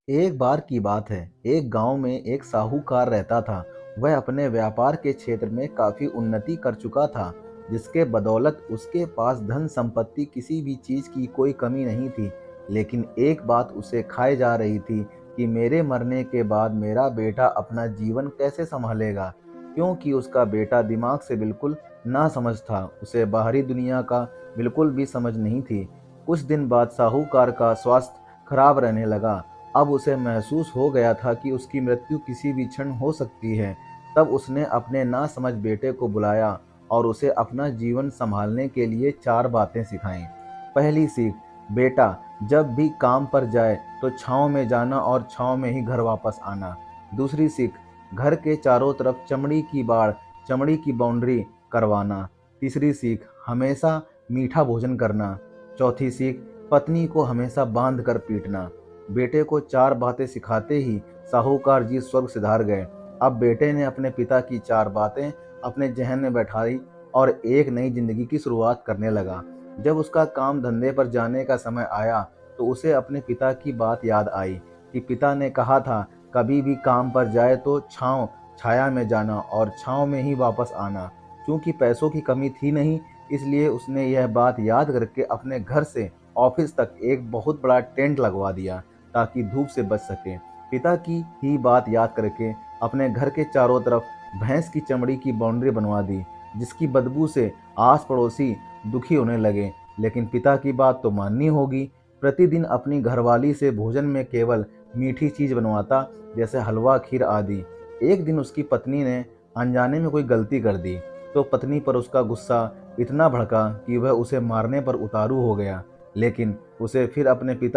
एक बार की बात है, एक गांव में एक साहूकार रहता था। वह अपने व्यापार के क्षेत्र में काफी उन्नति कर चुका था, जिसके बदौलत उसके पास धन संपत्ति किसी भी चीज की कोई कमी नहीं थी। लेकिन एक बात उसे खाए जा रही थी कि मेरे मरने के बाद मेरा बेटा अपना जीवन कैसे संभालेगा, क्योंकि उसका बेटा दिमाग से बिल्कुल ना समझ था। उसे बाहरी दुनिया का बिल्कुल भी समझ नहीं थी। कुछ दिन बाद साहूकार का स्वास्थ्य खराब रहने लगा। अब उसे महसूस हो गया था कि उसकी मृत्यु किसी भी क्षण हो सकती है। तब उसने अपने नासमझ बेटे को बुलाया और उसे अपना जीवन संभालने के लिए 4 बातें सिखाईं। पहली सीख, बेटा जब भी काम पर जाए तो छाँव में जाना और छाँव में ही घर वापस आना। दूसरी सीख, घर के चारों तरफ चमड़ी की बाउंड्री करवाना। तीसरी सीख, हमेशा मीठा भोजन करना। चौथी सीख, पत्नी को हमेशा बांध कर पीटना। बेटे को 4 बातें सिखाते ही साहूकार जी स्वर्ग सिधार गए। अब बेटे ने अपने पिता की 4 बातें अपने जहन में बैठाई और एक नई जिंदगी की शुरुआत करने लगा। जब उसका काम धंधे पर जाने का समय आया तो उसे अपने पिता की बात याद आई कि पिता ने कहा था, कभी भी काम पर जाए तो छाया में जाना और छाँव में ही वापस आना। चूंकि पैसों की कमी थी नहीं, इसलिए उसने यह बात याद करके अपने घर से ऑफिस तक एक बहुत बड़ा टेंट लगवा दिया ताकि धूप से बच सके। पिता की ही बात याद करके अपने घर के चारों तरफ भैंस की चमड़ी की बाउंड्री बनवा दी, जिसकी बदबू से आस पड़ोसी दुखी होने लगे। लेकिन पिता की बात तो माननी होगी। प्रतिदिन अपनी घरवाली से भोजन में केवल मीठी चीज बनवाता, जैसे हलवा, खीर आदि। एक दिन उसकी पत्नी ने अनजाने में कोई गलती कर दी तो पत्नी पर उसका गुस्सा इतना भड़का कि वह उसे मारने पर उतारू हो गया। लेकिन उसे फिर अपने पिता